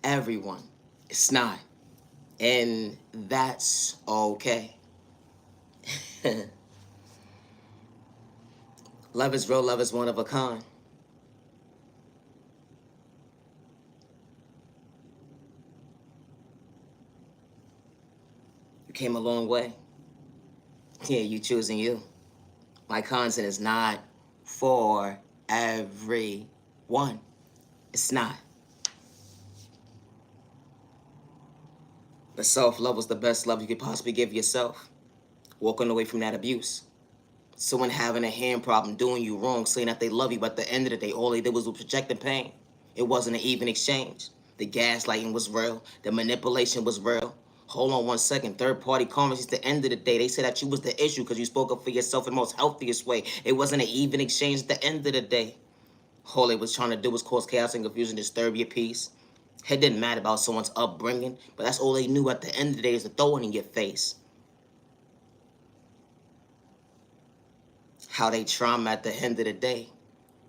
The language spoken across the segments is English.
everyone. It's not. And that's okay. Love is real, love is one of a kind. You came a long way. Yeah, you choosing you. My content is not for everyone. It's not. But self-love was the best love you could possibly give yourself. Walking away from that abuse. Someone having a hand problem, doing you wrong, saying that they love you, but at the end of the day, all they did was project the pain. It wasn't an even exchange. The gaslighting was real. The manipulation was real. Hold on one second. Third-party conversations. At the end of the day, they said that you was the issue because you spoke up for yourself in the most healthiest way. It wasn't an even exchange at the end of the day. All they was trying to do was cause chaos and confusion, disturb your peace. It didn't matter about someone's upbringing, but that's all they knew at the end of the day is to throw it in your face. How they trauma at the end of the day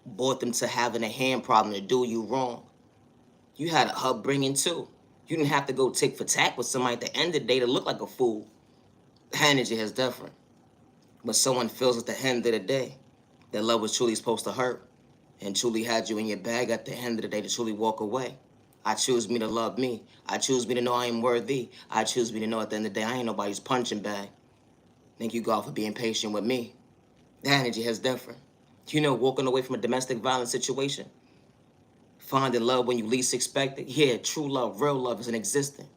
brought them to having a hand problem to do you wrong. You had an upbringing too. You didn't have to go tick for tack with somebody at the end of the day to look like a fool. The energy is different. But someone feels at the end of the day that love was truly supposed to hurt and truly had you in your bag at the end of the day to truly walk away. I choose me to love me. I choose me to know I am worthy. I choose me to know at the end of the day I ain't nobody's punching bag. Thank you, God, for being patient with me. The energy is different. You know, walking away from a domestic violence situation, finding love when you least expect it. Yeah, true love, real love isn't existent.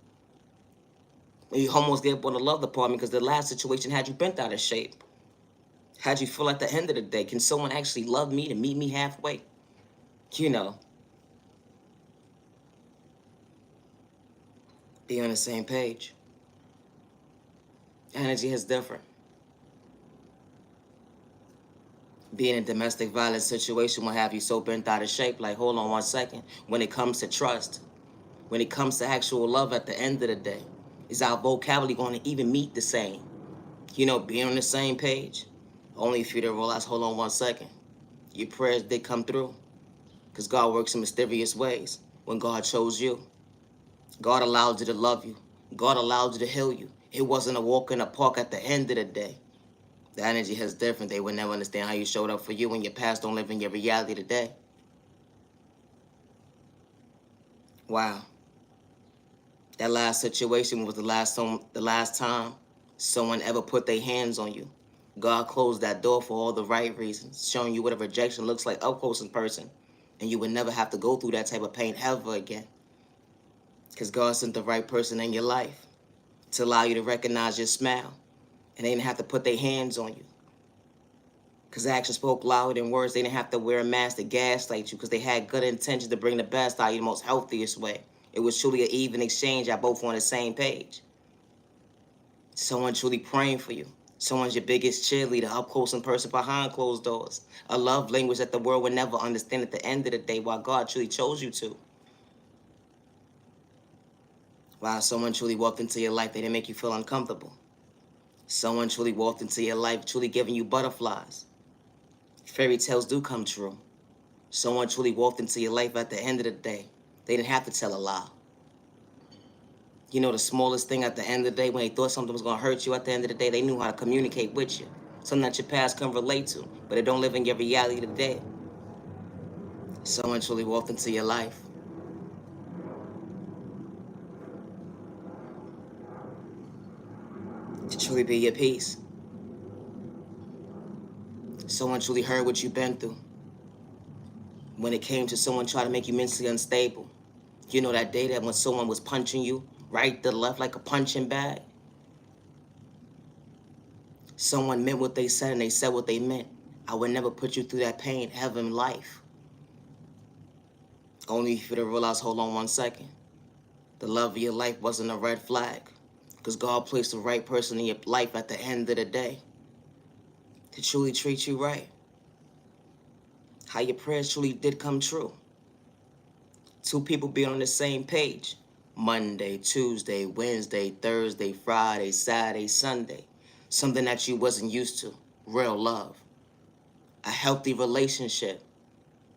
You almost gave up on the love department because the last situation had you bent out of shape. Had you feel at the end of the day, can someone actually love me to meet me halfway? You know, be on the same page. Energy is different. Being in a domestic violence situation will have you so bent out of shape, like, hold on one second. When it comes to trust, when it comes to actual love at the end of the day, is our vocabulary going to even meet the same? You know, being on the same page? Only if you to realize, hold on one second. Your prayers did come through. Because God works in mysterious ways. When God chose you, God allowed you to love you. God allowed you to heal you. It wasn't a walk in the park at the end of the day. The energy is different. They would never understand how you showed up for you when your past don't live in your reality today. Wow. That last situation was the last time someone ever put their hands on you. God closed that door for all the right reasons, showing you what a rejection looks like up close in person. And you would never have to go through that type of pain ever again. Because God sent the right person in your life to allow you to recognize your smile. And they didn't have to put their hands on you. Because actions spoke louder than words. They didn't have to wear a mask to gaslight you because they had good intentions to bring the best out of you the most healthiest way. It was truly an even exchange. Y'all both on the same page. Someone truly praying for you. Someone's your biggest cheerleader, up close in person, behind closed doors. A love language that the world would never understand at the end of the day, while God truly chose you to. While someone truly walked into your life, they didn't make you feel uncomfortable. Someone truly walked into your life, truly giving you butterflies. Fairy tales do come true. Someone truly walked into your life at the end of the day. They didn't have to tell a lie. You know, the smallest thing at the end of the day, when they thought something was going to hurt you at the end of the day, they knew how to communicate with you. Something that your past can relate to, but it don't live in your reality today. Someone truly walked into your life. To truly be your peace. Someone truly heard what you've been through. When it came to someone trying to make you mentally unstable. You know that day that when someone was punching you right to left like a punching bag? Someone meant what they said and they said what they meant. I would never put you through that pain ever in life. Only if you to realize, hold on one second. The love of your life wasn't a red flag. Because God placed the right person in your life at the end of the day. To truly treat you right. How your prayers truly did come true. Two people being on the same page. Monday, Tuesday, Wednesday, Thursday, Friday, Saturday, Sunday. Something that you wasn't used to. Real love. A healthy relationship.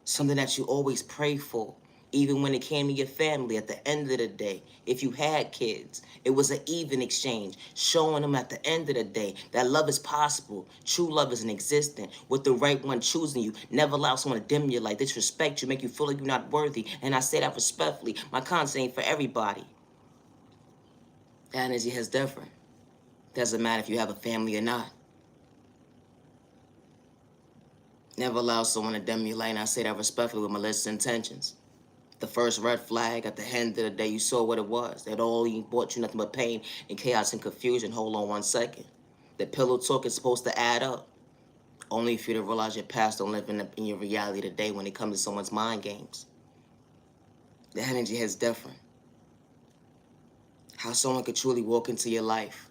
Something that you always pray for. Even when it came to your family, at the end of the day, if you had kids, it was an even exchange, showing them at the end of the day that love is possible, true love is an existent, with the right one choosing you. Never allow someone to dim your light, disrespect you, make you feel like you're not worthy. And I say that respectfully. My content ain't for everybody. That energy is different. Doesn't matter if you have a family or not. Never allow someone to dim your light, and I say that respectfully with malicious intentions. The first red flag, at the end of the day, you saw what it was. That only brought you nothing but pain and chaos and confusion. Hold on 1 second. The pillow talk is supposed to add up. Only if you to realize your past don't live in your reality today when it comes to someone's mind games. The energy is different. How someone could truly walk into your life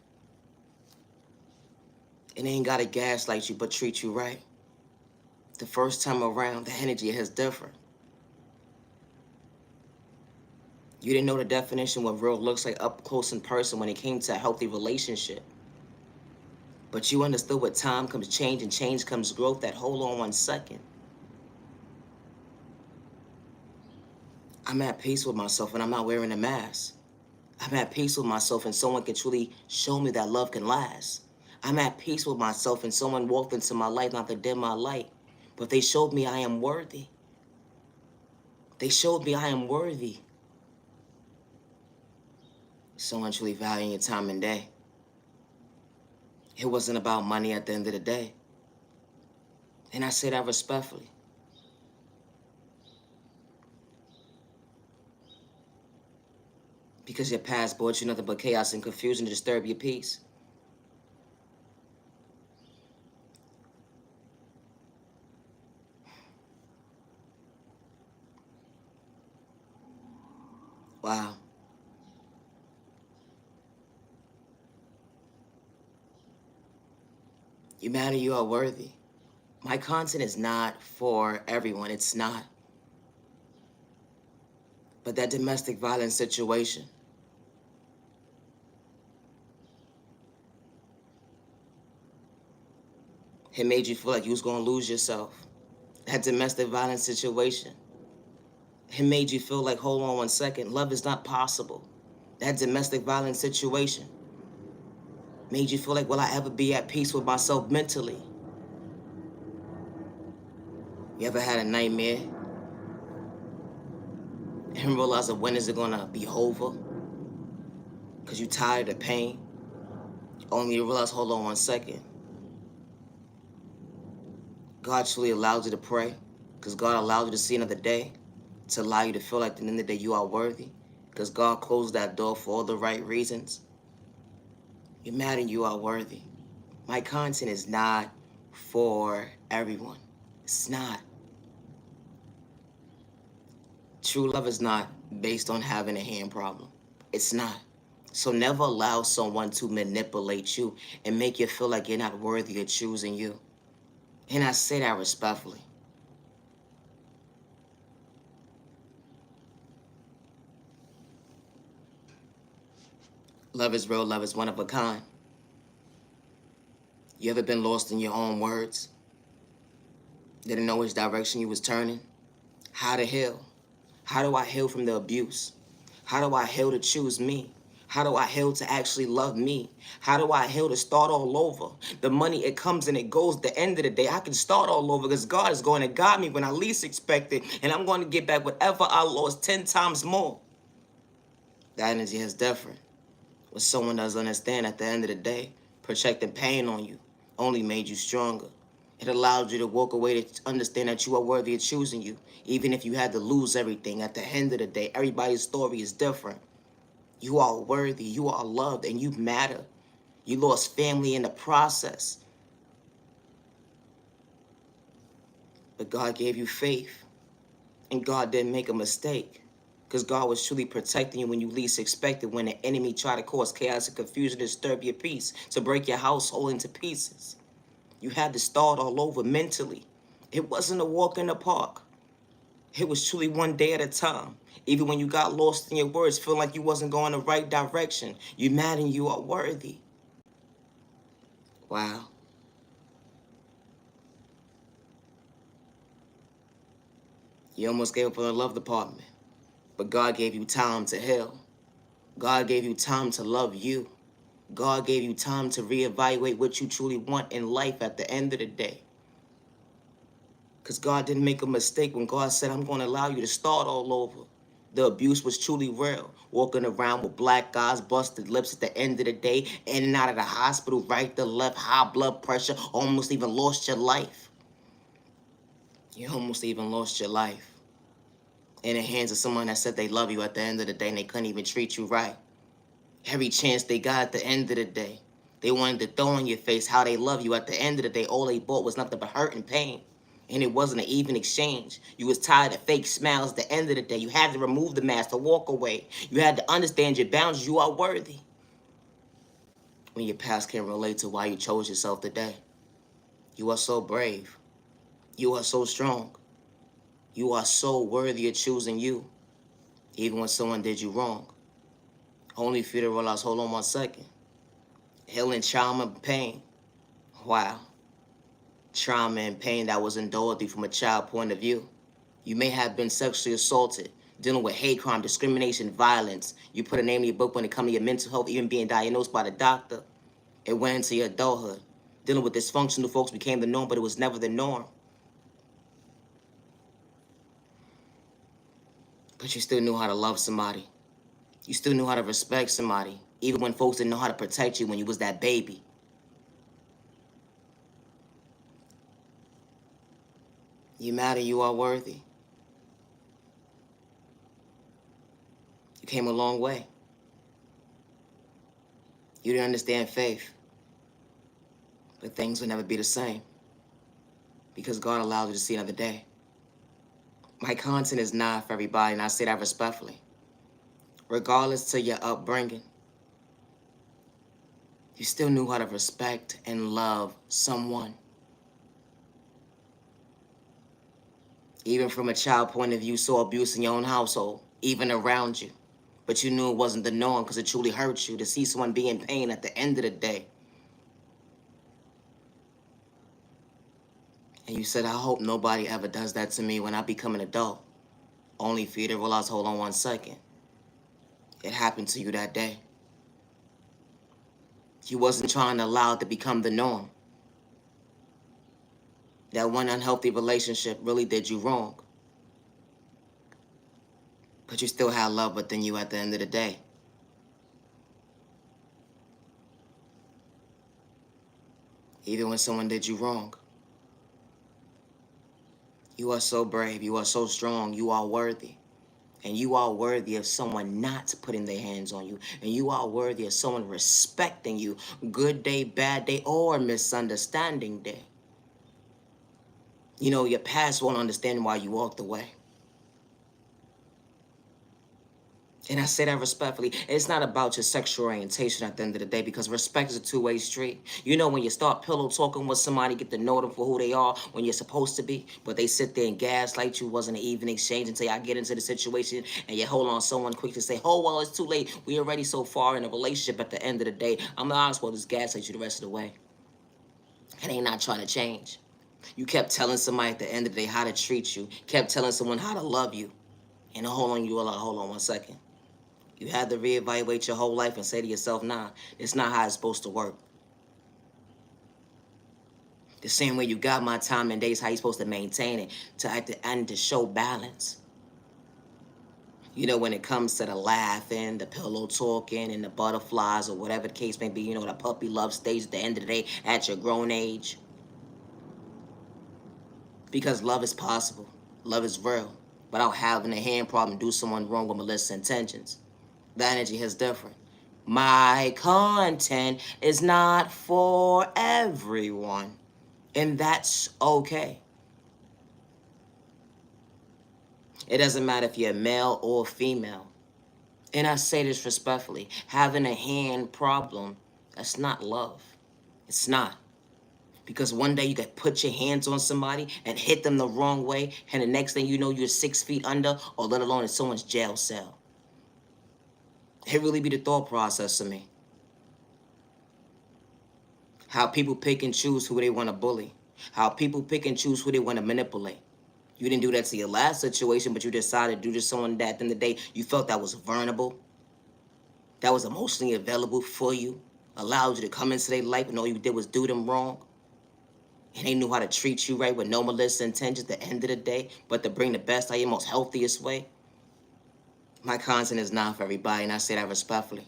and they ain't gotta gaslight you but treat you right. The first time around, the energy is different. You didn't know the definition what real looks like up close in person when it came to a healthy relationship. But you understood with time comes change and change comes growth. That hold on 1 second. I'm at peace with myself and I'm not wearing a mask. I'm at peace with myself and someone can truly show me that love can last. I'm at peace with myself and someone walked into my life not to dim my light, but they showed me I am worthy. They showed me I am worthy. Someone truly valuing your time and day. It wasn't about money at the end of the day. And I say that respectfully. Because your past brought you nothing but chaos and confusion to disturb your peace. Wow. You matter, you are worthy. My content is not for everyone, it's not. But that domestic violence situation, it made you feel like you was gonna lose yourself. That domestic violence situation, it made you feel like, hold on 1 second, love is not possible. That domestic violence situation made you feel like, will I ever be at peace with myself mentally? You ever had a nightmare and realize that when is it gonna be over? Because you tired of pain? Only you realize, hold on 1 second. God truly allowed you to pray because God allowed you to see another day to allow you to feel like at the end of the day you are worthy because God closed that door for all the right reasons. You're mad and you are worthy. My content is not for everyone. It's not. True love is not based on having a hand problem. It's not. So never allow someone to manipulate you and make you feel like you're not worthy of choosing you. And I say that respectfully. Love is real, love is one of a kind. You ever been lost in your own words? Didn't know which direction you was turning? How to heal? How do I heal from the abuse? How do I heal to choose me? How do I heal to actually love me? How do I heal to start all over? The money, it comes and it goes. The end of the day, I can start all over because God is going to guide me when I least expect it. And I'm going to get back whatever I lost 10 times more. That energy is different. What someone doesn't understand at the end of the day, projecting pain on you only made you stronger. It allowed you to walk away to understand that you are worthy of choosing you, even if you had to lose everything. At the end of the day, everybody's story is different. You are worthy, you are loved, and you matter. You lost family in the process, but God gave you faith, and God didn't make a mistake. Because God was truly protecting you when you least expected, when the enemy tried to cause chaos and confusion to disturb your peace, to break your household into pieces. You had to start all over mentally. It wasn't a walk in the park. It was truly one day at a time. Even when you got lost in your words, feeling like you wasn't going the right direction, you mad and you are worthy. Wow. You almost gave up on the love department. But God gave you time to heal. God gave you time to love you. God gave you time to reevaluate what you truly want in life at the end of the day. Because God didn't make a mistake when God said, I'm going to allow you to start all over. The abuse was truly real. Walking around with black eyes, busted lips at the end of the day, in and out of the hospital, right to left, high blood pressure, almost even lost your life. You almost even lost your life in the hands of someone that said they love you at the end of the day and they couldn't even treat you right. Every chance they got at the end of the day, they wanted to throw in your face how they love you. At the end of the day, all they bought was nothing but hurt and pain. And it wasn't an even exchange. You was tired of fake smiles at the end of the day. You had to remove the mask to walk away. You had to understand your boundaries. You are worthy. When your past can't relate to why you chose yourself today. You are so brave. You are so strong. You are so worthy of choosing you. Even when someone did you wrong. Only for you to realize, hold on 1 second. Healing trauma and pain. Wow. Trauma and pain that was endured through from a child point of view. You may have been sexually assaulted, dealing with hate crime, discrimination, violence. You put a name in your book when it comes to your mental health, even being diagnosed by the doctor. It went into your adulthood. Dealing with dysfunctional folks became the norm, but it was never the norm. But you still knew how to love somebody. You still knew how to respect somebody, even when folks didn't know how to protect you when you was that baby. You matter, you are worthy. You came a long way. You didn't understand faith, but things will never be the same because God allowed you to see another day. My content is not for everybody, and I say that respectfully. Regardless to your upbringing, you still knew how to respect and love someone. Even from a child point of view, you saw abuse in your own household, even around you. But you knew it wasn't the norm because it truly hurts you to see someone be in pain at the end of the day. And you said, I hope nobody ever does that to me when I become an adult. Only for you to realize, hold on 1 second. It happened to you that day. You wasn't trying to allow it to become the norm. That one unhealthy relationship really did you wrong. But you still had love within you at the end of the day. Even when someone did you wrong. You are so brave. You are so strong. You are worthy. And you are worthy of someone not putting their hands on you. And you are worthy of someone respecting you. Good day, bad day, or misunderstanding day. You know, your past won't understand why you walked away. And I say that respectfully. It's not about your sexual orientation at the end of the day because respect is a two-way street. You know, when you start pillow talking with somebody, get to know them for who they are when you're supposed to be, but they sit there and gaslight you, wasn't an even exchange until y'all get into the situation and you hold on someone quick to say, oh, well, it's too late. We already so far in a relationship at the end of the day. I'm not honest, well, just gaslight you the rest of the way. And they not trying to change. You kept telling somebody at the end of the day how to treat you, kept telling someone how to love you. And hold on 1 second. You had to reevaluate your whole life and say to yourself, nah, it's not how it's supposed to work. The same way you got my time and days, how you supposed to maintain it to at the end to show balance. You know, when it comes to the laughing, the pillow talking, and the butterflies, or whatever the case may be, you know, the puppy love stage at the end of the day at your grown age. Because love is possible. Love is real. Without having a hand problem, do someone wrong with malicious intentions. The energy is different. My content is not for everyone, and that's okay. It doesn't matter if you're male or female. And I say this respectfully, having a hand problem, that's not love. It's not. Because one day you could put your hands on somebody and hit them the wrong way, and the next thing you know, you're 6 feet under, or let alone in someone's jail cell. It really be the thought process to me. How people pick and choose who they want to bully. How people pick and choose who they want to manipulate. You didn't do that to your last situation, but you decided to do to someone that at the end of the day you felt that was vulnerable, that was emotionally available for you, allowed you to come into their life and all you did was do them wrong. And they knew how to treat you right with no malicious intentions at the end of the day, but to bring the best out of your most healthiest way. My content is not for everybody, and I say that respectfully.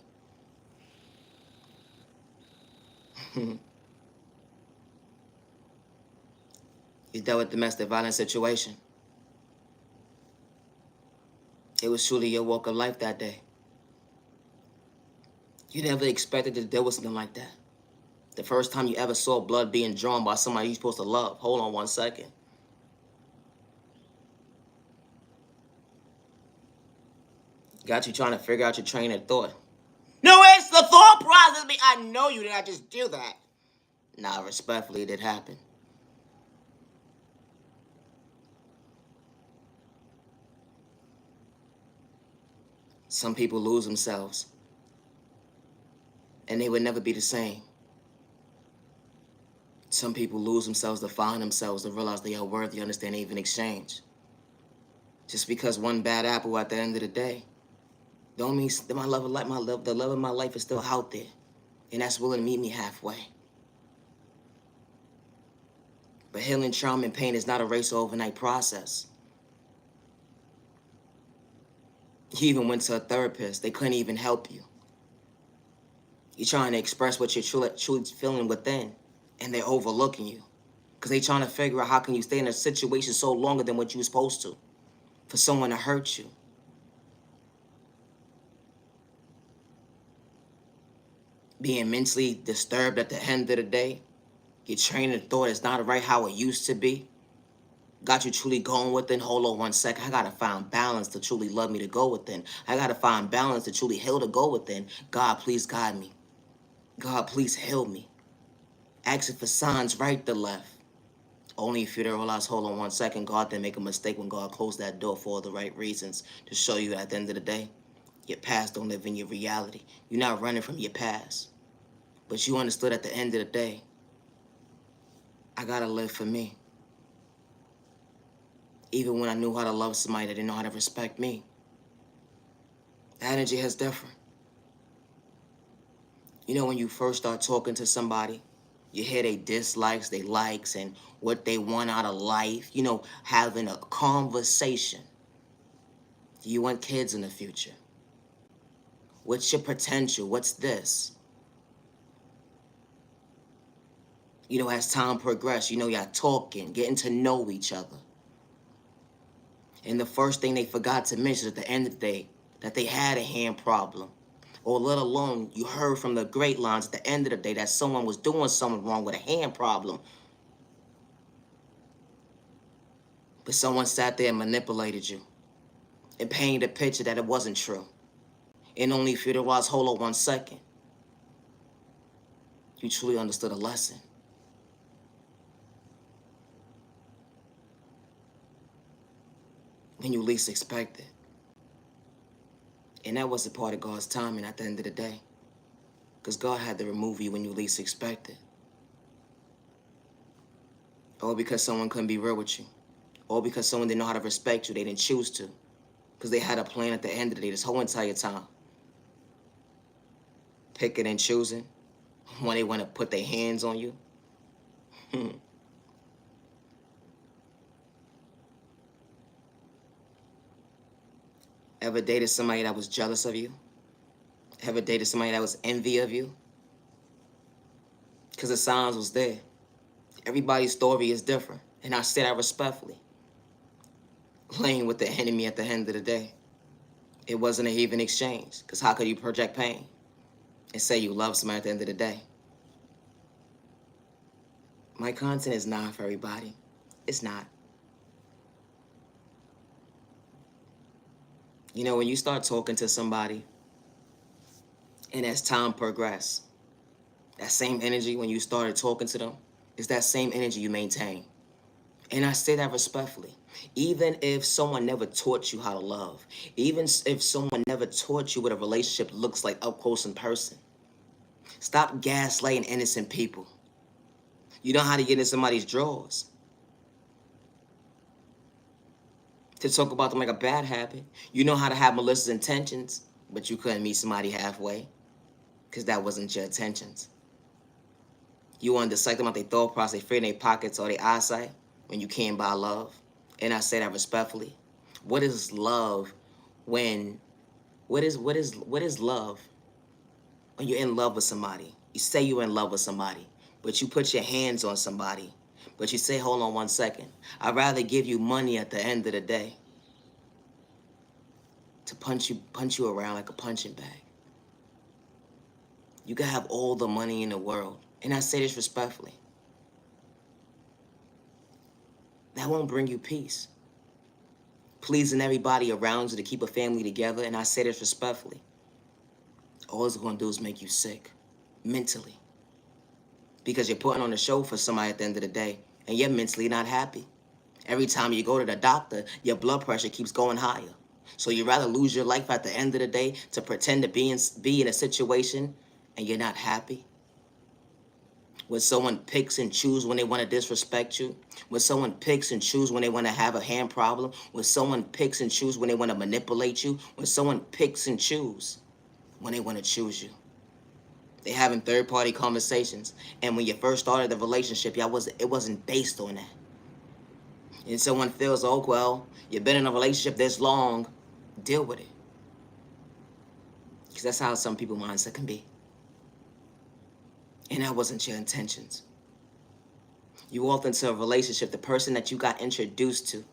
You dealt with domestic violence situation. It was truly your walk of life that day. You never expected to deal with something like that. The first time you ever saw blood being drawn by somebody you're supposed to love. Hold on 1 second. Got you trying to figure out your train of thought. No, it's the thought process. I know you did not just do that. Nah, respectfully, it did happen. Some people lose themselves, and they would never be the same. Some people lose themselves to find themselves, to realize they are worthy, understand, even exchange. Just because one bad apple at the end of the day, don't mean that my love of life, the love of my life is still out there, and that's willing to meet me halfway. But healing trauma and pain is not a race or overnight process. You even went to a therapist. They couldn't even help you. You're trying to express what you're truly feeling within, and they're overlooking you. Because they're trying to figure out how can you stay in a situation so longer than what you were supposed to, for someone to hurt you. Being mentally disturbed at the end of the day, your train of thought is not right how it used to be. Got you truly going within. Hold on 1 second. I gotta find balance to truly love me to go within. I gotta find balance to truly heal to go within. God, please guide me. God, please heal me. Asking for signs right to left. Only if you don't realize, hold on 1 second, God didn't make a mistake when God closed that door for all the right reasons to show you at the end of the day, your past don't live in your reality. You're not running from your past. But you understood at the end of the day, I gotta live for me. Even when I knew how to love somebody that didn't know how to respect me. The energy is different. You know, when you first start talking to somebody, you hear their dislikes, their likes, and what they want out of life. You know, having a conversation. Do you want kids in the future? What's your potential? What's this? You know, as time progressed, you know, y'all talking, getting to know each other. And the first thing they forgot to mention at the end of the day, that they had a hand problem. Or let alone, you heard from the great lines at the end of the day that someone was doing something wrong with a hand problem. But someone sat there and manipulated you and painted a picture that it wasn't true. And only if you realized, hold on 1 second, you truly understood a lesson. When you least expect it. And that wasn't part of God's timing at the end of the day. Because God had to remove you when you least expect it. Or because someone couldn't be real with you. Or because someone didn't know how to respect you, they didn't choose to. Because they had a plan at the end of the day this whole entire time. Picking and choosing when they want to put their hands on you. Ever dated somebody that was jealous of you? Ever dated somebody that was envy of you? Because the signs was there. Everybody's story is different. And I say that respectfully. Playing with the enemy at the end of the day. It wasn't an even exchange. Because how could you project pain and say you love somebody at the end of the day? My content is not for everybody. It's not. You know, when you start talking to somebody, and as time progresses, that same energy when you started talking to them is that same energy you maintain. And I say that respectfully. Even if someone never taught you how to love, even if someone never taught you what a relationship looks like up close in person, stop gaslighting innocent people. You know how to get in somebody's drawers. to talk about them like a bad habit. You know how to have malicious intentions, but you couldn't meet somebody halfway because that wasn't your intentions. You wanted to psych them out their thought process, they fear in their pockets or their eyesight when you can't buy love. And I say that respectfully. What is love when what is love when you're in love with somebody? You say you're in love with somebody, but you put your hands on somebody, but you say, hold on 1 second. I'd rather give you money at the end of the day to punch you around like a punching bag. You can have all the money in the world, and I say this respectfully. That won't bring you peace. Pleasing everybody around you to keep a family together, and I say this respectfully. All it's gonna do is make you sick, mentally. Because you're putting on a show for somebody at the end of the day, and you're mentally not happy. Every time you go to the doctor, your blood pressure keeps going higher. So you'd rather lose your life at the end of the day to pretend to be in a situation and you're not happy? When someone picks and chooses when they want to disrespect you, when someone picks and chooses when they want to have a hand problem, when someone picks and chooses when they want to manipulate you, when someone picks and chooses when they want to choose you. They having third-party conversations, and when you first started the relationship, it wasn't based on that. And someone feels, oh, well, you've been in a relationship this long, deal with it. Because that's how some people's mindset can be. And that wasn't your intentions. You walked into a relationship, the person that you got introduced to,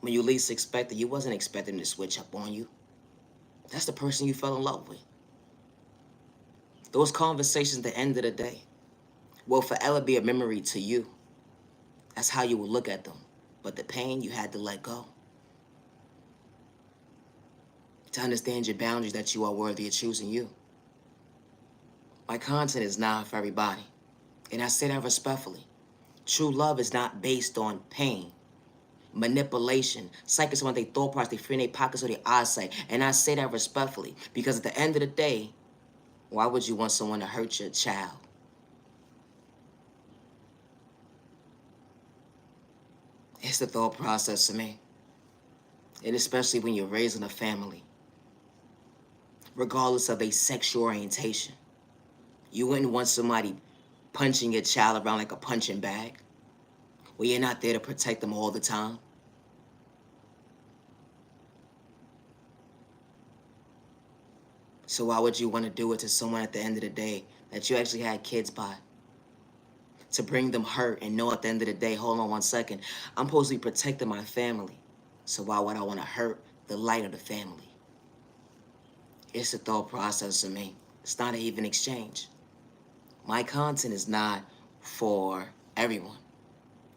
when you least expected, you wasn't expecting to switch up on you. That's the person you fell in love with. Those conversations at the end of the day will forever be a memory to you. That's how you will look at them. But the pain, you had to let go. To understand your boundaries, that you are worthy of choosing you. My content is not for everybody. And I say that respectfully. True love is not based on pain, manipulation, psyching someone they thought process, they fear in their pockets or their eyesight. And I say that respectfully because at the end of the day, why would you want someone to hurt your child? It's the thought process to me. And especially when you're raising a family, regardless of a sexual orientation. You wouldn't want somebody punching your child around like a punching bag, where you're not there to protect them all the time. So why would you want to do it to someone at the end of the day that you actually had kids by? To bring them hurt and know at the end of the day, hold on 1 second, I'm supposed to be protecting my family. So why would I want to hurt the light of the family? It's a thought process to me. It's not an even exchange. My content is not for everyone.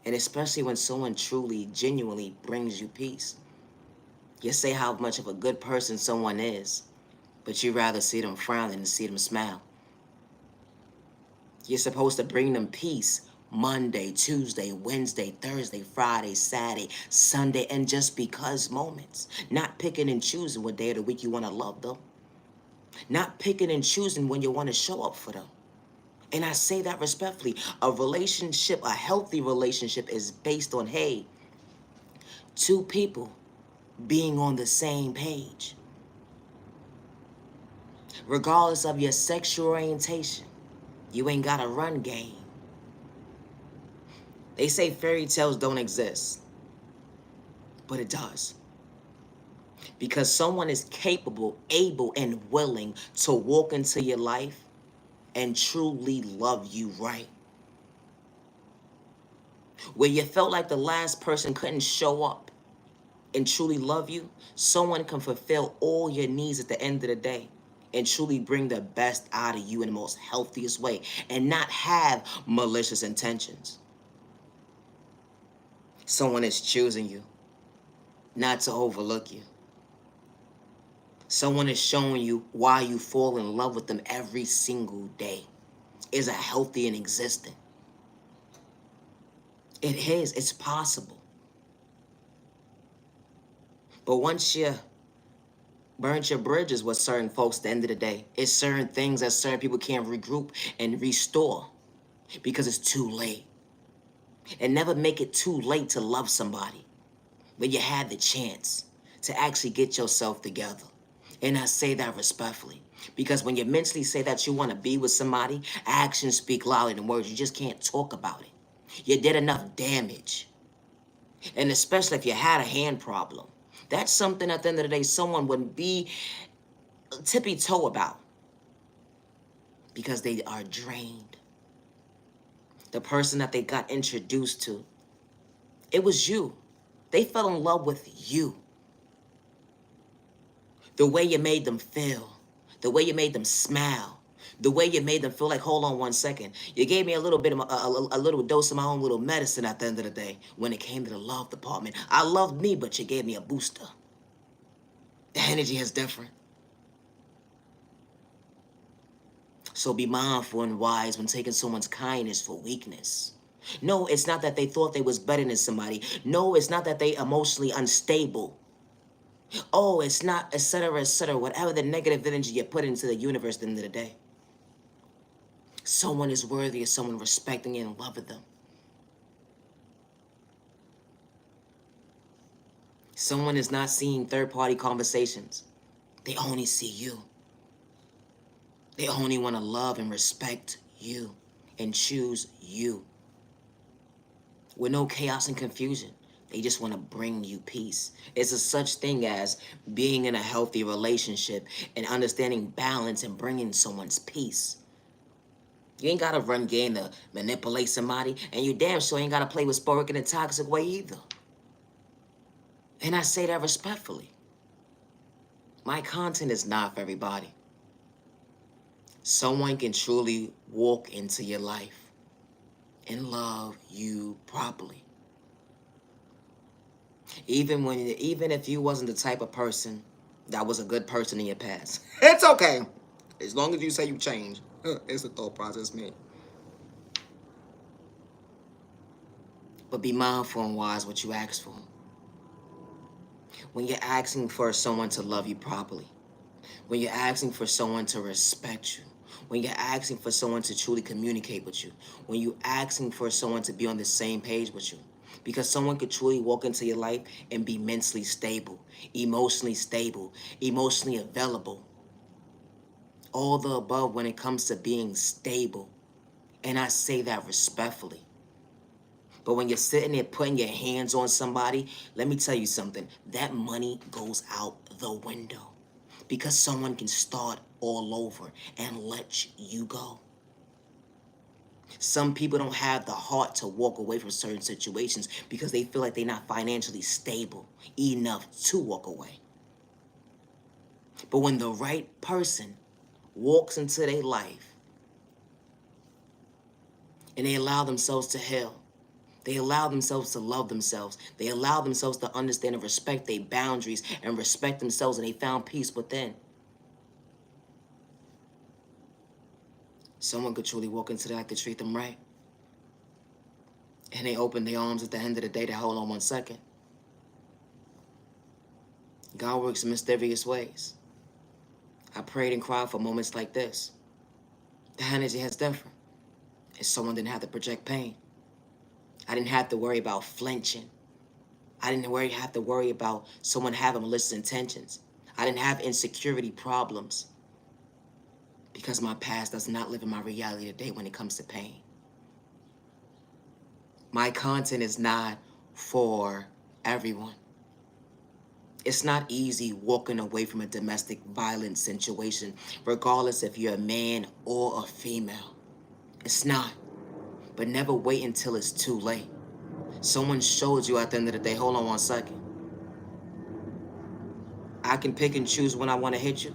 And especially when someone truly, genuinely brings you peace. You say how much of a good person someone is, but you rather see them frown than see them smile. You're supposed to bring them peace Monday, Tuesday, Wednesday, Thursday, Friday, Saturday, Sunday, and just because moments. Not picking and choosing what day of the week you want to love them. Not picking and choosing when you want to show up for them. And I say that respectfully. A relationship, a healthy relationship is based on, hey, two people being on the same page. Regardless of your sexual orientation, you ain't got a run game. They say fairy tales don't exist, but it does. Because someone is capable, able, and willing to walk into your life and truly love you right. Where you felt like the last person couldn't show up and truly love you, someone can fulfill all your needs at the end of the day and truly bring the best out of you in the most healthiest way and not have malicious intentions. Someone is choosing you, not to overlook you. Someone is showing you why you fall in love with them every single day. Is a healthy and existent. It is. It's possible. But once you burnt your bridges with certain folks at the end of the day, it's certain things that certain people can't regroup and restore because it's too late. And never make it too late to love somebody. when you had the chance to actually get yourself together. And I say that respectfully. Because when you mentally say that you want to be with somebody, actions speak louder than words. You just can't talk about it. You did enough damage. And especially if you had a hand problem. That's something at the end of the day someone would be tippy-toe about. Because they are drained. The person that they got introduced to, it was you. They fell in love with you. The way you made them feel. The way you made them smile. The way you made them feel like, hold on one second. You gave me a little bit of a little dose of my own little medicine at the end of the day when it came to the love department. I loved me, but you gave me a booster. The energy is different. So be mindful and wise when taking someone's kindness for weakness. No, it's not that they thought they was better than somebody. No, it's not that they emotionally unstable. Oh, it's not, etc., whatever the negative energy you put into the universe at the end of the day. Someone is worthy of someone respecting and loving them. Someone is not seeing third-party conversations. They only see you. They only want to love and respect you and choose you. With no chaos and confusion. They just want to bring you peace. It's a such thing as being in a healthy relationship and understanding balance and bringing someone's peace. You ain't got to run game to manipulate somebody, and you damn sure ain't got to play with Spork in a toxic way either. And I say that respectfully. My content is not for everybody. Someone can truly walk into your life and love you properly. Even if you wasn't the type of person that was a good person in your past. It's okay. As long as you say you change. It's a thought process, man. But be mindful and wise what you ask for. When you're asking for someone to love you properly, when you're asking for someone to respect you, when you're asking for someone to truly communicate with you, when you're asking for someone to be on the same page with you, because someone could truly walk into your life and be mentally stable, emotionally available. All the above when it comes to being stable. And I say that respectfully. But when you're sitting there putting your hands on somebody, let me tell you something. That money goes out the window. Because someone can start all over and let you go. Some people don't have the heart to walk away from certain situations because they feel like they're not financially stable enough to walk away. But when the right person walks into their life and they allow themselves to heal, they allow themselves to love themselves, they allow themselves to understand and respect their boundaries and respect themselves, and they found peace within, someone could truly walk into that to treat them right. And they open their arms at the end of the day to hold on one second. God works in mysterious ways. I prayed and cried for moments like this. The energy has different. And someone didn't have to project pain. I didn't have to worry about flinching. I didn't have to worry about someone having malicious intentions. I didn't have insecurity problems. Because my past does not live in my reality today when it comes to pain. My content is not for everyone. It's not easy walking away from a domestic violence situation, regardless if you're a man or a female. It's not. But never wait until it's too late. Someone showed you at the end of the day, hold on one second. I can pick and choose when I want to hit you.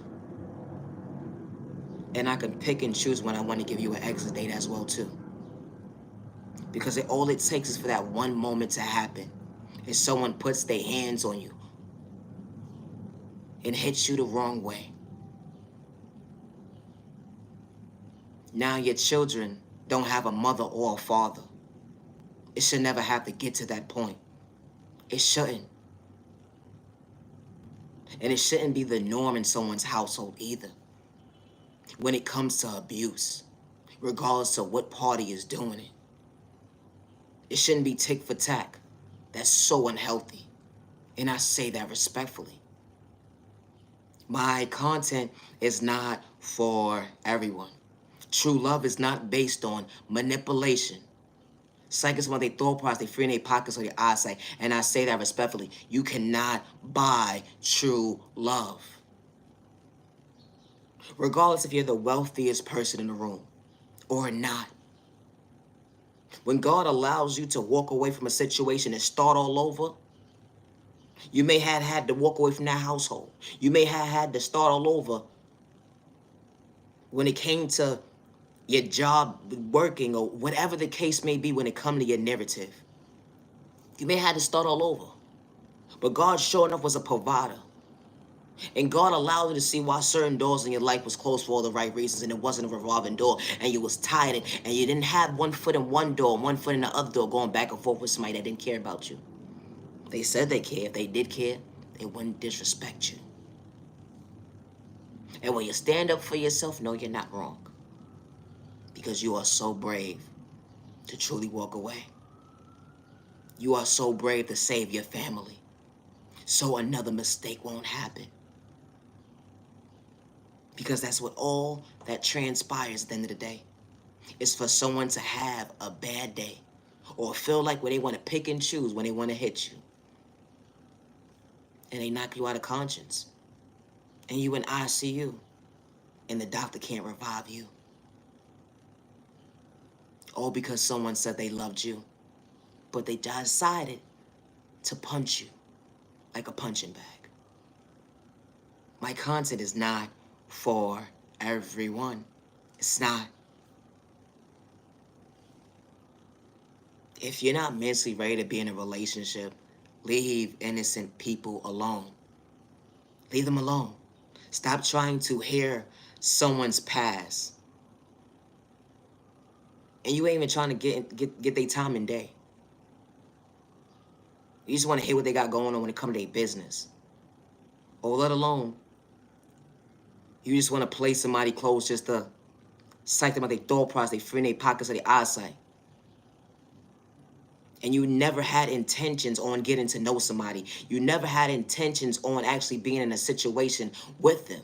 And I can pick and choose when I want to give you an exit date as well too. Because all it takes is for that one moment to happen. If someone puts their hands on you and hits you the wrong way. Now your children don't have a mother or a father. It should never have to get to that point. It shouldn't. And it shouldn't be the norm in someone's household either. When it comes to abuse, regardless of what party is doing it. It shouldn't be tick for tack. That's so unhealthy. And I say that respectfully. My content is not for everyone. True love is not based on manipulation. Psychics want their thought process, they free in their pockets or their eyesight. And I say that respectfully. You cannot buy true love. Regardless if you're the wealthiest person in the room or not. When God allows you to walk away from a situation and start all over, you may have had to walk away from that household. You may have had to start all over when it came to your job, working, or whatever the case may be when it comes to your narrative. You may have had to start all over. But God sure enough was a provider. And God allowed you to see why certain doors in your life was closed for all the right reasons, and it wasn't a revolving door, and you was tired, and you didn't have one foot in one door and one foot in the other door going back and forth with somebody that didn't care about you. They said they cared. If they did care, they wouldn't disrespect you. And when you stand up for yourself, no, you're not wrong. Because you are so brave to truly walk away. You are so brave to save your family, so another mistake won't happen. Because that's what all that transpires at the end of the day. Is for someone to have a bad day or feel like where they want to pick and choose when they want to hit you. And they knock you out of conscience. And you in ICU. And the doctor can't revive you. All because someone said they loved you. But they decided to punch you like a punching bag. My content is not for everyone. It's not. If you're not mentally ready to be in a relationship, leave innocent people alone. Leave them alone. Stop trying to hear someone's past. And you ain't even trying to get their time and day. You just want to hear what they got going on when it comes to their business. Or let alone, you just want to play somebody close just to psych them out their thought process, they free in their pockets or their eyesight. And you never had intentions on getting to know somebody. You never had intentions on actually being in a situation with them.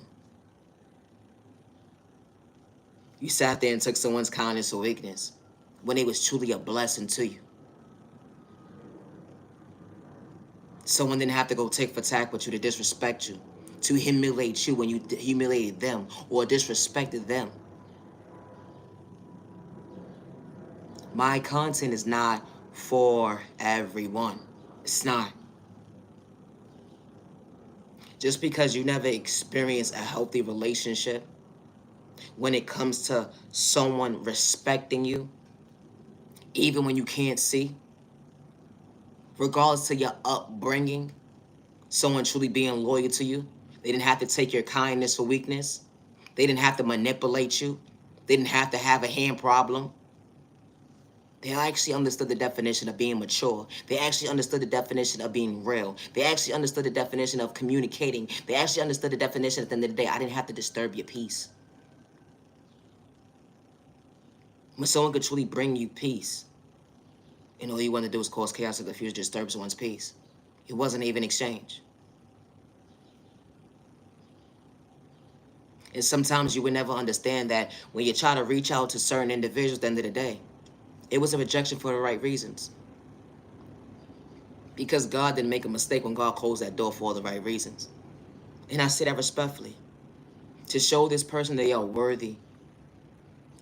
You sat there and took someone's kindness or weakness when it was truly a blessing to you. Someone didn't have to go tick for tack with you to disrespect you, to humiliate you when you humiliated them or disrespected them. My content is not for everyone. It's not. Just because you never experienced a healthy relationship, when it comes to someone respecting you, even when you can't see, regardless of your upbringing, someone truly being loyal to you, they didn't have to take your kindness for weakness. They didn't have to manipulate you. They didn't have to have a hand problem. They actually understood the definition of being mature. They actually understood the definition of being real. They actually understood the definition of communicating. They actually understood the definition at the end of the day, I didn't have to disturb your peace. When someone could truly bring you peace, and all you want to do is cause chaos or confusion, disturb someone's peace. It wasn't even exchange. And sometimes you would never understand that when you try to reach out to certain individuals at the end of the day, it was a rejection for the right reasons. Because God didn't make a mistake when God closed that door for all the right reasons. And I say that respectfully. To show this person they are worthy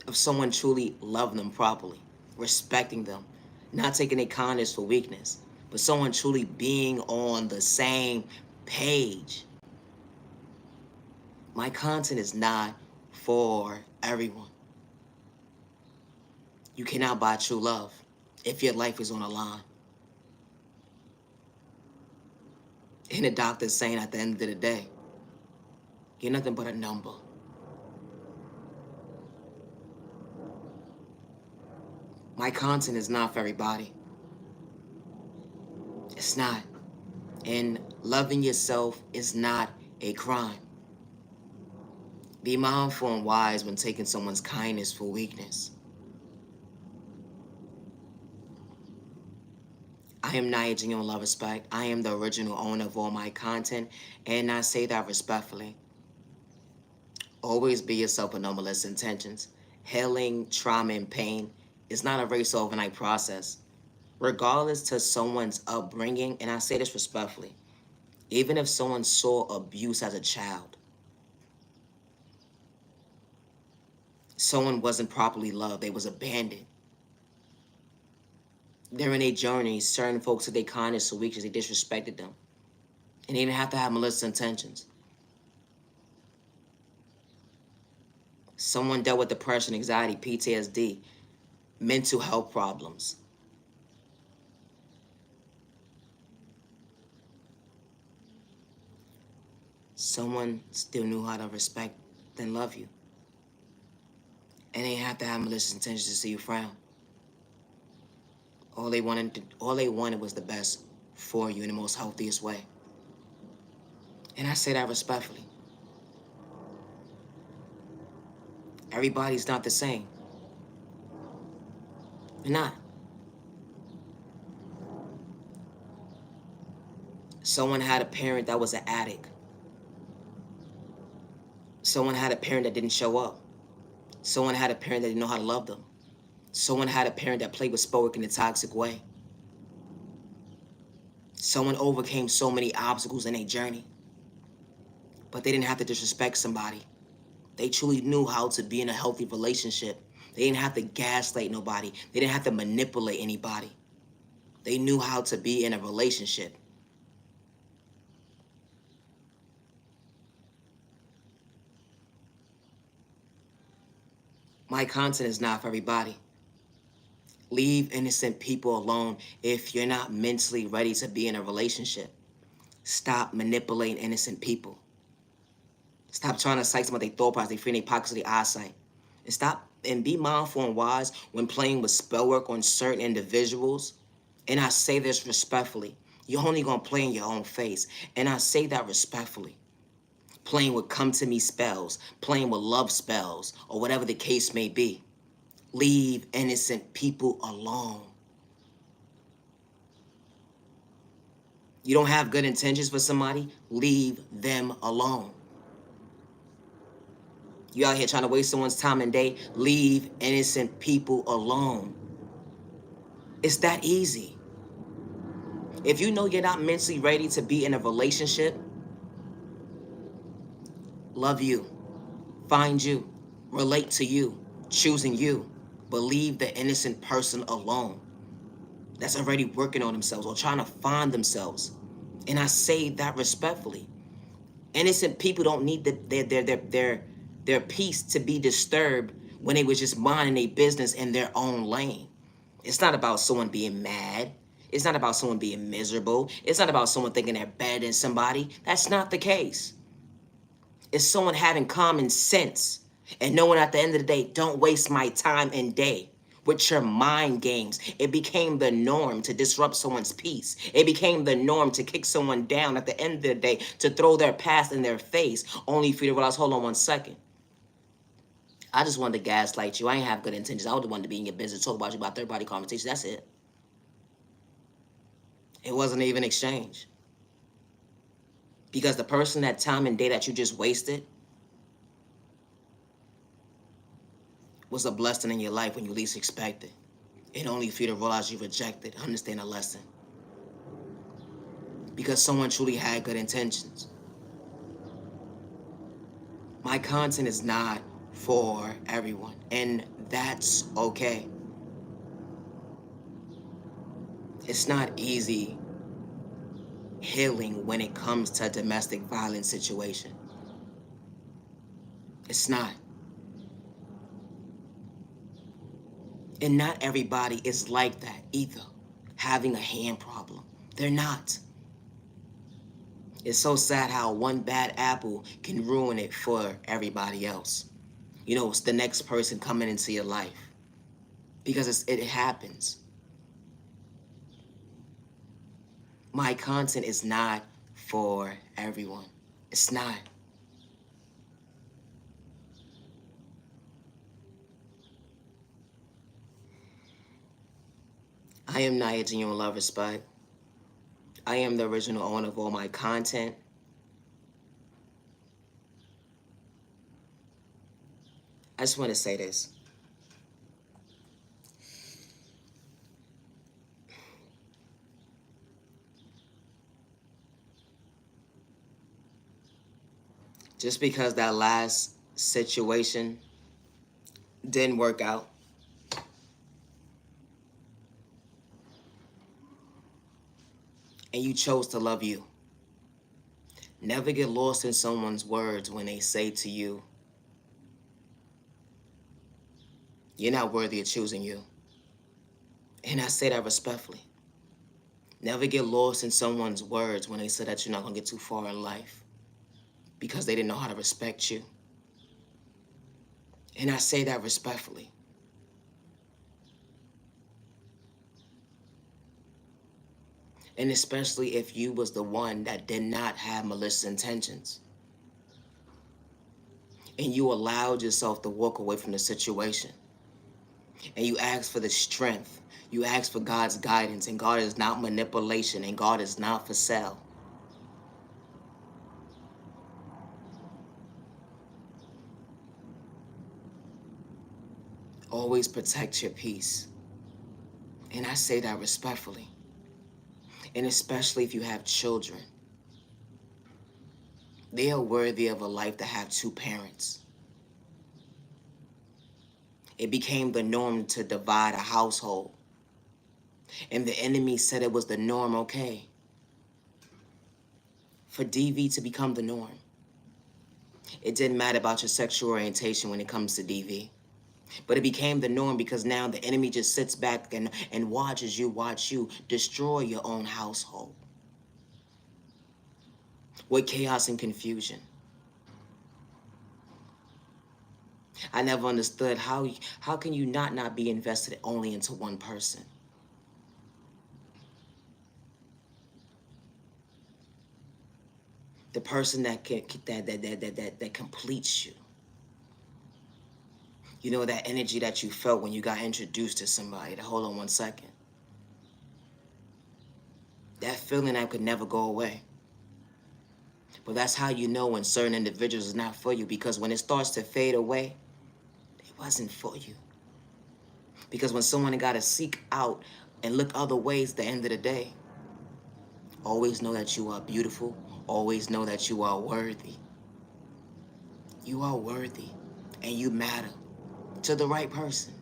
of someone truly loving them properly, respecting them, not taking their kindness for weakness, but someone truly being on the same page. My content is not for everyone. You cannot buy true love if your life is on the line. And the doctor's saying at the end of the day, you're nothing but a number. My content is not for everybody. It's not. And loving yourself is not a crime. Be mindful and wise when taking someone's kindness for weakness. I am Nia Genuine Love Respect. I am the original owner of all my content, and I say that respectfully. Always be yourself with no malicious intentions. Healing, trauma, and pain is not a race or overnight process. Regardless to someone's upbringing, and I say this respectfully, even if someone saw abuse as a child, someone wasn't properly loved, they was abandoned. During their journey, certain folks said they kindness or weakness, they disrespected them. And they didn't have to have malicious intentions. Someone dealt with depression, anxiety, PTSD, mental health problems. Someone still knew how to respect and love you. And they didn't have to have malicious intentions to see you frown. All they wanted was the best for you in the most healthiest way. And I say that respectfully. Everybody's not the same. They're not. Someone had a parent that was an addict. Someone had a parent that didn't show up. Someone had a parent that didn't know how to love them. Someone had a parent that played with spoilt in a toxic way. Someone overcame so many obstacles in their journey, but they didn't have to disrespect somebody. They truly knew how to be in a healthy relationship. They didn't have to gaslight nobody. They didn't have to manipulate anybody. They knew how to be in a relationship. My content is not for everybody. Leave innocent people alone if you're not mentally ready to be in a relationship. Stop manipulating innocent people. Stop trying to cite some of their thought process, they fear their pockets of their eyesight. And stop and be mindful and wise when playing with spell work on certain individuals. And I say this respectfully. You're only gonna play in your own face. And I say that respectfully. Playing with come to me spells, playing with love spells, or whatever the case may be. Leave innocent people alone. You don't have good intentions for somebody, leave them alone. You out here trying to waste someone's time and day, leave innocent people alone. It's that easy. If you know you're not mentally ready to be in a relationship, love you, find you, relate to you, choosing you, but leave the innocent person alone that's already working on themselves or trying to find themselves. And I say that respectfully. Innocent people don't need their peace to be disturbed when they was just minding their business in their own lane. It's not about someone being mad. It's not about someone being miserable. It's not about someone thinking they're better than somebody. That's not the case. It's someone having common sense and knowing at the end of the day, don't waste my time and day with your mind games. It became the norm to disrupt someone's peace. It became the norm to kick someone down at the end of the day, to throw their past in their face, only for you to realize, hold on 1 second. I just wanted to gaslight you. I ain't have good intentions. I would want to be in your business, talk about you about third-party conversation. That's it. It wasn't even exchange. Because the person, that time and day that you just wasted, was a blessing in your life when you least expected. And only for you to realize you rejected, understand a lesson. Because someone truly had good intentions. My content is not for everyone, and that's okay. It's not easy healing when it comes to a domestic violence situation. It's not. And not everybody is like that either, having a hand problem. They're not. It's so sad how one bad apple can ruin it for everybody else. You know, it's the next person coming into your life. Because it happens. My content is not for everyone. It's not. I am Nia Genuine Love Respect. I am the original owner of all my content. I just want to say this. Just because that last situation didn't work out, and you chose to love you, never get lost in someone's words when they say to you, you're not worthy of choosing you. And I say that respectfully. Never get lost in someone's words when they say that you're not going to get too far in life because they didn't know how to respect you. And I say that respectfully. And especially if you was the one that did not have malicious intentions. And you allowed yourself to walk away from the situation. And you asked for the strength. You asked for God's guidance. And God is not manipulation. And God is not for sale. Always protect your peace. And I say that respectfully. And especially if you have children. They are worthy of a life to have two parents. It became the norm to divide a household. And the enemy said it was the norm, okay, for DV to become the norm. It didn't matter about your sexual orientation when it comes to DV. But it became the norm because now the enemy just sits back and watches you destroy your own household with chaos and confusion. I never understood how can you not be invested only into one person? The person that completes you. You know, that energy that you felt when you got introduced to somebody. Hold on one second. That feeling that could never go away. But that's how you know when certain individuals is not for you, because when it starts to fade away, it wasn't for you. Because when someone got to seek out and look other ways at the end of the day, always know that you are beautiful. Always know that you are worthy. You are worthy and you matter to the right person.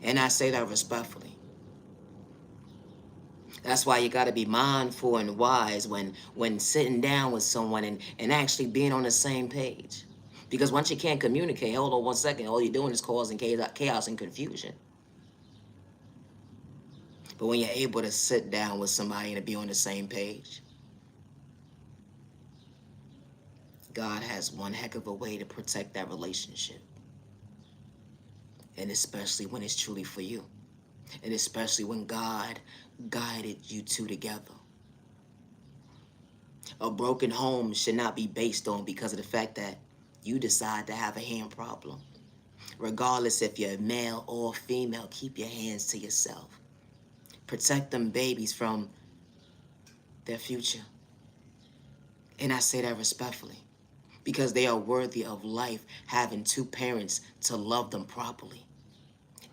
And I say that respectfully. That's why you got to be mindful and wise when sitting down with someone and actually being on the same page. Because once you can't communicate, hold on one second, all you're doing is causing chaos and confusion. But when you're able to sit down with somebody and to be on the same page, God has one heck of a way to protect that relationship. And especially when it's truly for you. And especially when God guided you two together. A broken home should not be based on because of the fact that you decide to have a hand problem. Regardless if you're male or female, keep your hands to yourself. Protect them babies from their future. And I say that respectfully because they are worthy of life, having two parents to love them properly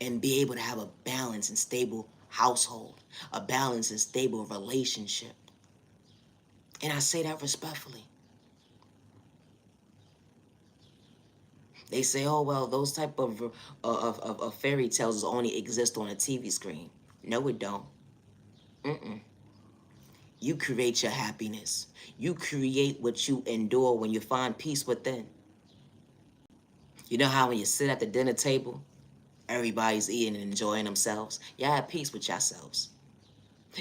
and be able to have a balanced and stable household, a balanced and stable relationship. And I say that respectfully. They say, oh, well, those type of fairy tales only exist on a TV screen. No, it don't. You create your happiness. You create what you endure when you find peace within. You know how when you sit at the dinner table, everybody's eating and enjoying themselves? You have peace with yourselves.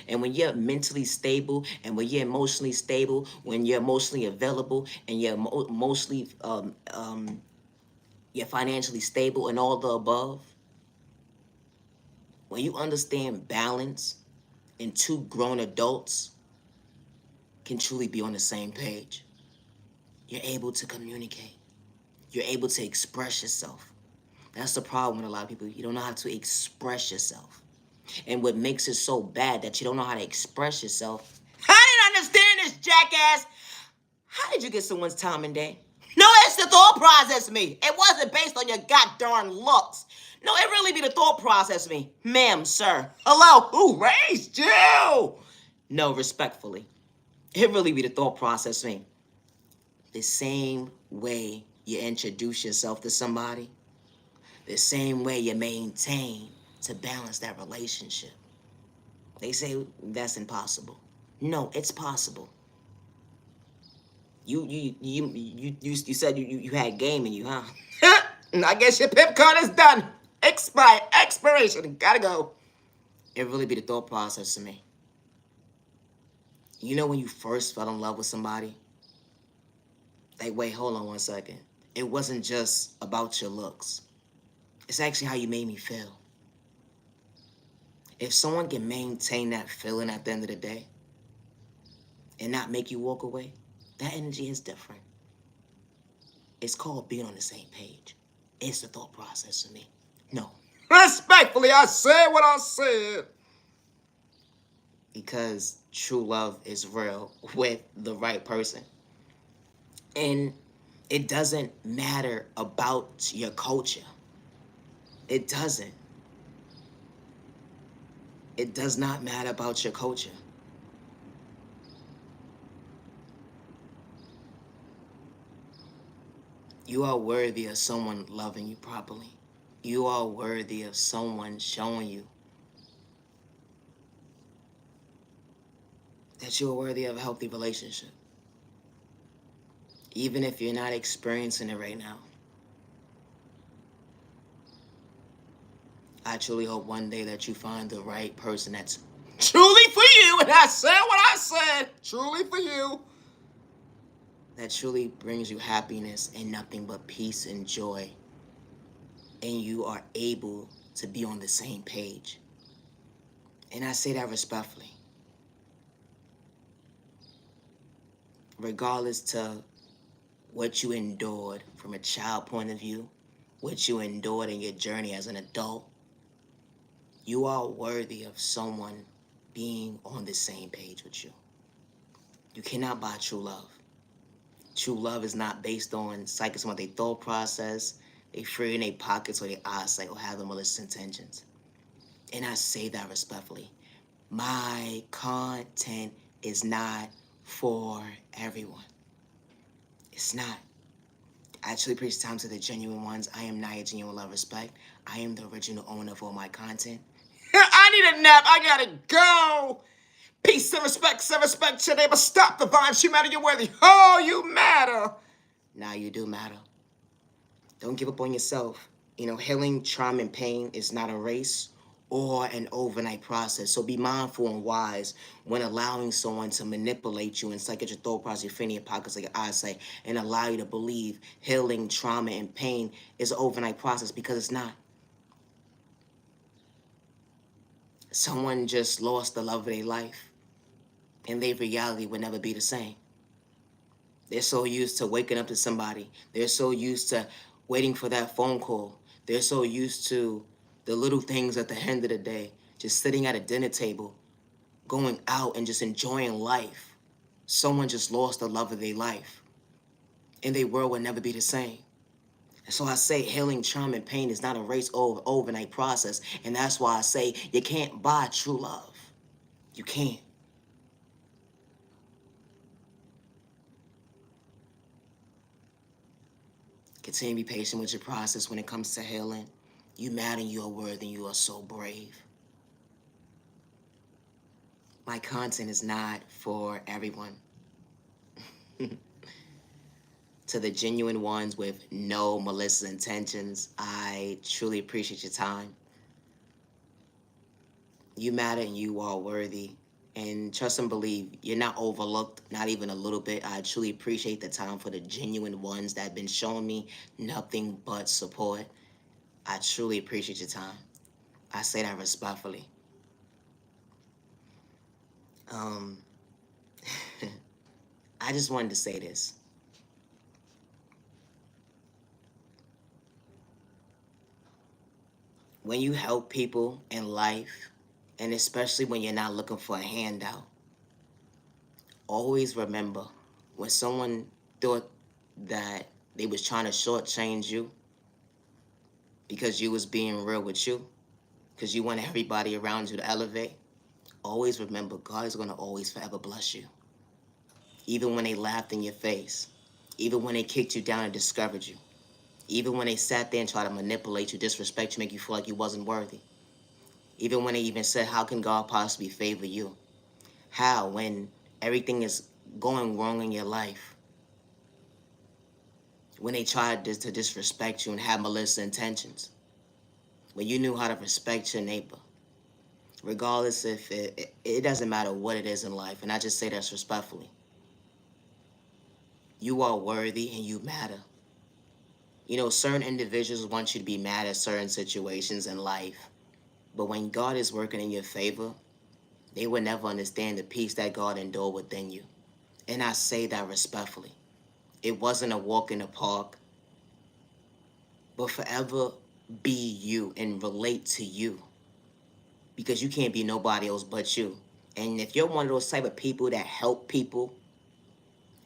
And when you're mentally stable and when you're emotionally stable, when you're emotionally available and you're you're financially stable and all the above, when you understand balance and two grown adults can truly be on the same page, you're able to communicate. You're able to express yourself. That's the problem with a lot of people. You don't know how to express yourself. And what makes it so bad that you don't know how to express yourself, how understand this, jackass. How did you get someone's time and day? No, it's the thought process, me. It wasn't based on your goddamn looks. No, it really be the thought process, me. Ma'am, sir. Hello, who raised you? No, respectfully. It really be the thought process, me. The same way you introduce yourself to somebody, the same way you maintain to balance that relationship. They say that's impossible. No, it's possible. You said you had game in you, huh? I guess your pip card is done. Expiration. Gotta go. It really be the thought process to me. You know when you first fell in love with somebody? Like, wait, hold on one second. It wasn't just about your looks. It's actually how you made me feel. If someone can maintain that feeling at the end of the day and not make you walk away, that energy is different. It's called being on the same page. It's the thought process to me. No. Respectfully, I said what I said. Because true love is real with the right person. And it doesn't matter about your culture. It doesn't. It does not matter about your culture. You are worthy of someone loving you properly. You are worthy of someone showing you that you are worthy of a healthy relationship. Even if you're not experiencing it right now. I truly hope one day that you find the right person that's truly for you. And I said what I said. Truly for you. That truly brings you happiness and nothing but peace and joy. And you are able to be on the same page. And I say that respectfully. Regardless to what you endured from a child point of view, what you endured in your journey as an adult, you are worthy of someone being on the same page with you. You cannot buy true love. True love is not based on psyching someone their thought process, they free in their pockets or their eyesight or have the malicious intentions. And I say that respectfully. My content is not for everyone. It's not. I actually preach time to the genuine ones. I am Naya Genuine Love Respect. I am the original owner of all my content. I need a nap. I gotta go. Peace and respect to your neighbor. Stop the vibes. You matter, you're worthy. Oh, you matter. Now you do matter. Don't give up on yourself. You know, healing trauma and pain is not a race or an overnight process. So be mindful and wise when allowing someone to manipulate you and psych at your thought process, your feet in your pockets like your eyesight, and allow you to believe healing trauma and pain is an overnight process, because it's not. Someone just lost the love of their life, and their reality would never be the same. They're so used to waking up to somebody. They're so used to waiting for that phone call. They're so used to the little things at the end of the day, just sitting at a dinner table, going out and just enjoying life. Someone just lost the love of their life, and their world will never be the same. And so I say healing trauma and pain is not a race or overnight process, and that's why I say you can't buy true love. You can't. Continue to be patient with your process when it comes to healing. You matter, you are worthy, and you are so brave. My content is not for everyone. To the genuine ones with no malicious intentions, I truly appreciate your time. You matter and you are worthy. And trust and believe, you're not overlooked, not even a little bit. I truly appreciate the time for the genuine ones that have been showing me nothing but support. I truly appreciate your time. I say that respectfully. I just wanted to say this. When you help people in life, and especially when you're not looking for a handout, Always remember, when someone thought that they was trying to shortchange you because you was being real with you, because you want everybody around you to elevate, always remember God is going to always forever bless you. Even when they laughed in your face, even when they kicked you down and discouraged you, even when they sat there and tried to manipulate you, disrespect you, make you feel like you wasn't worthy, even when they even said, how can God possibly favor you? How, when everything is going wrong in your life, when they tried to disrespect you and have malicious intentions, when you knew how to respect your neighbor, regardless if it doesn't matter what it is in life, and I just say that respectfully. You are worthy and you matter. You know, certain individuals want you to be mad at certain situations in life, but when God is working in your favor, they will never understand the peace that God endured within you. And I say that respectfully. It wasn't a walk in the park, but forever be you and relate to you, because you can't be nobody else but you. And if you're one of those type of people that help people,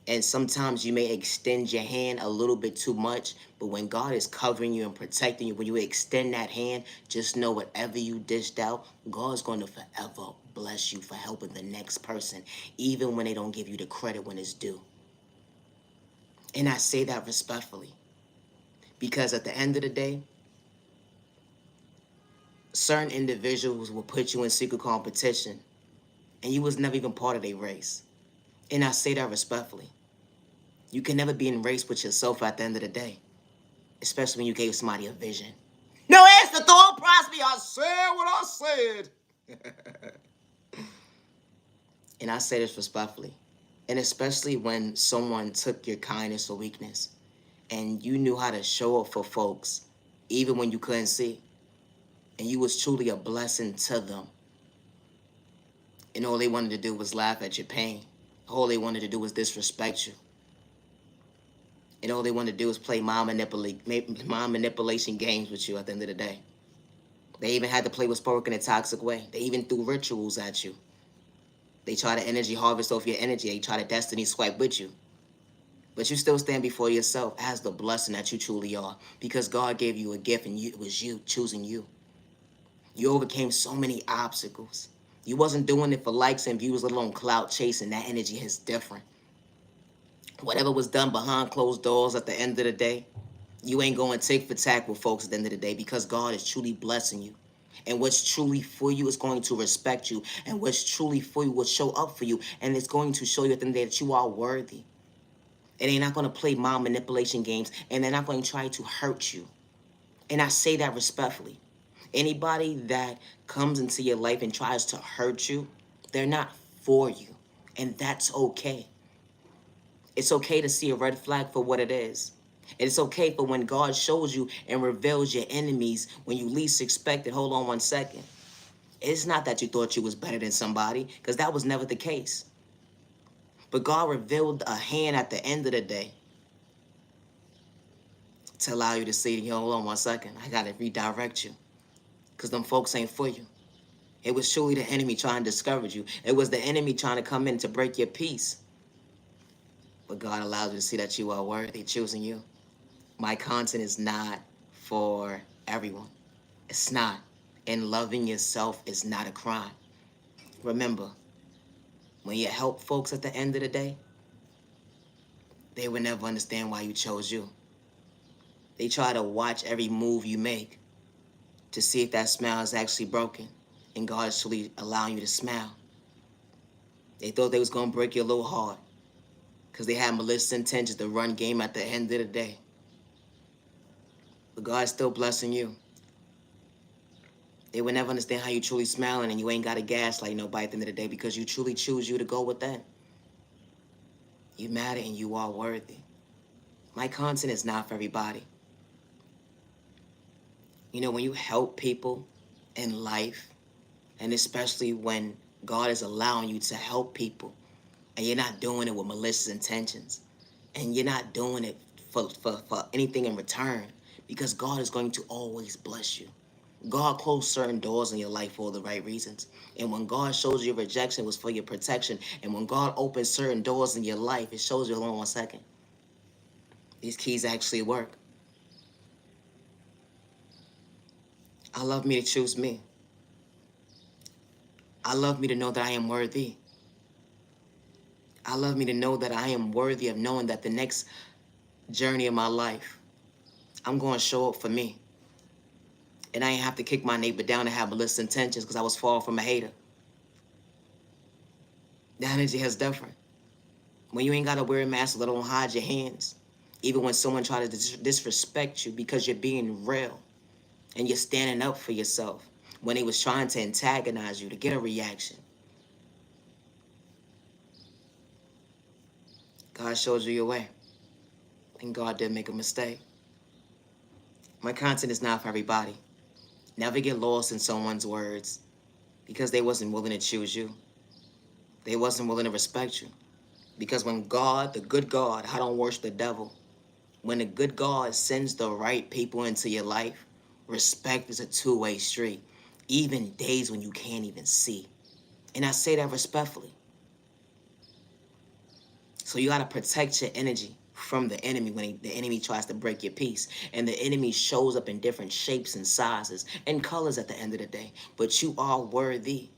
and sometimes you may extend your hand a little bit too much, but when God is covering you and protecting you, when you extend that hand, just know whatever you dished out, God's going to forever bless you for helping the next person, even when they don't give you the credit when it's due. And I say that respectfully, because at the end of the day, certain individuals will put you in secret competition, and you was never even part of their race. And I say that respectfully. You can never be in race with yourself at the end of the day, especially when you gave somebody a vision. No, it's the thought Prosby. I said what I said. And I say this respectfully. And especially when someone took your kindness or weakness and you knew how to show up for folks, even when you couldn't see, and you was truly a blessing to them. And all they wanted to do was laugh at your pain. All they wanted to do was disrespect you. And all they wanted to do was play mind manipulation games with you at the end of the day. They even had to play with Spoke in a toxic way. They even threw rituals at you. They try to energy harvest off your energy. They try to destiny swipe with you. But you still stand before yourself as the blessing that you truly are, because God gave you a gift and it was you choosing you. You overcame so many obstacles. You wasn't doing it for likes and views, let alone clout chasing. That energy is different. Whatever was done behind closed doors at the end of the day, you ain't going to take for tack with folks at the end of the day, because God is truly blessing you. And what's truly for you is going to respect you. And what's truly for you will show up for you. And it's going to show you at the end of the day that you are worthy. And they're not going to play mind manipulation games. And they're not going to try to hurt you. And I say that respectfully. Anybody that comes into your life and tries to hurt you, they're not for you. And that's okay. It's okay to see a red flag for what it is. It's okay for when God shows you and reveals your enemies when you least expect it. Hold on one second. It's not that you thought you was better than somebody, because that was never the case. But God revealed a hand at the end of the day to allow you to see, hold on one second, I got to redirect you, because them folks ain't for you. It was truly the enemy trying to discourage you. It was the enemy trying to come in to break your peace. But God allows you to see that you are worthy, choosing you. My content is not for everyone. It's not. And loving yourself is not a crime. Remember, when you help folks at the end of the day, they will never understand why you chose you. They try to watch every move you make to see if that smile is actually broken, and God is truly allowing you to smile. They thought they was going to break your little heart because they had malicious intentions to run game at the end of the day. But God's still blessing you. They will never understand how you truly smiling, and you ain't got to gaslight nobody at the end of the day, because you truly choose you to go with that. You matter and you are worthy. My content is not for everybody. You know, when you help people in life, and especially when God is allowing you to help people, and you're not doing it with malicious intentions, and you're not doing it for anything in return, because God is going to always bless you. God closed certain doors in your life for the right reasons. And when God shows you rejection, it was for your protection. And when God opens certain doors in your life, it shows you, hold on one second, these keys actually work. I love me to choose me. I love me to know that I am worthy. I love me to know that I am worthy of knowing that the next journey of my life, I'm going to show up for me. And I ain't have to kick my neighbor down and have malicious intentions because I was far from a hater. The energy is different. When you ain't got to wear a mask, let alone hide your hands. Even when someone tries to disrespect you because you're being real and you're standing up for yourself. When they was trying to antagonize you to get a reaction. God showed you your way. And God didn't make a mistake. My content is not for everybody. Never get lost in someone's words because they wasn't willing to choose you. They wasn't willing to respect you. Because when God, the good God, I don't worship the devil. When the good God sends the right people into your life, respect is a two-way street. Even days when you can't even see. And I say that respectfully. So you got to protect your energy from the enemy when the enemy tries to break your peace. And the enemy shows up in different shapes and sizes and colors at the end of the day. But you are worthy.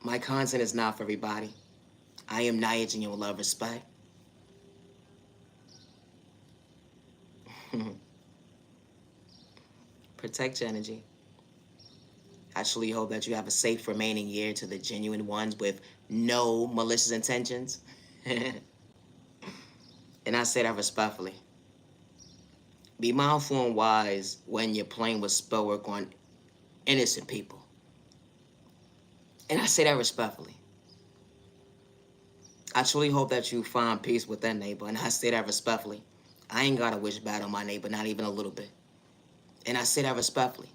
My content is not for everybody. I am Nayaj and you will love, respect. Protect your energy. I truly hope that you have a safe remaining year to the genuine ones with no malicious intentions. And I say that respectfully. Be mindful and wise when you're playing with spell work on innocent people. And I say that respectfully. I truly hope that you find peace with that neighbor. And I say that respectfully. I ain't got to wish bad on my neighbor, not even a little bit. And I say that respectfully.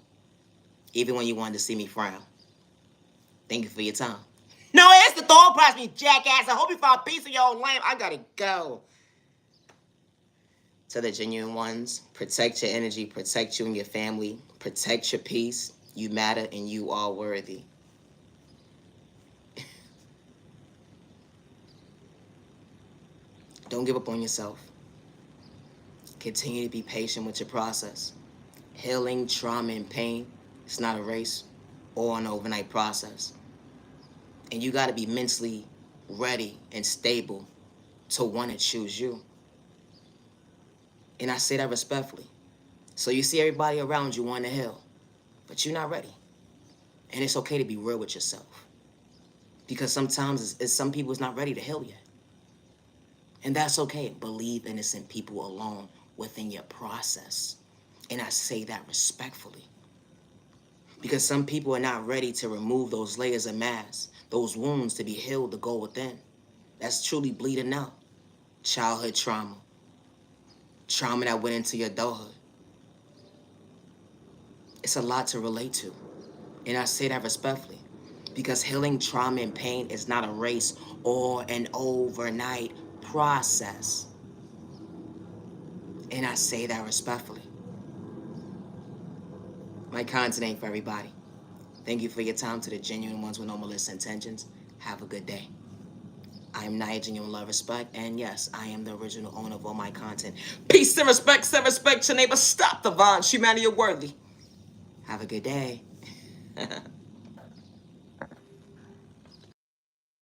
Even when you wanted to see me frown. Thank you for your time. No, it's the thought process, me jackass. I hope you found peace in your own life. I gotta go. To the genuine ones, protect your energy, protect you and your family, protect your peace. You matter and you are worthy. Don't give up on yourself. Continue to be patient with your process. Healing, trauma, and pain, it's not a race or an overnight process. And you gotta be mentally ready and stable to want to choose you. And I say that respectfully. So you see everybody around you wanting to heal, but you're not ready. And it's okay to be real with yourself. Because sometimes some people is not ready to heal yet. And that's okay. Believe innocent people alone within your process. And I say that respectfully. Because some people are not ready to remove those layers of mass, those wounds to be healed to go within. That's truly bleeding out. Childhood trauma. Trauma that went into your adulthood. It's a lot to relate to. And I say that respectfully. Because healing trauma and pain is not a race or an overnight process. And I say that respectfully. My content ain't for everybody. Thank you for your time to the genuine ones with no malicious intentions. Have a good day. I am Naya, genuine love, respect, and yes, I am the original owner of all my content. Peace and respect, send respect to neighbor. Stop the violence. Humanity are worthy. Have a good day.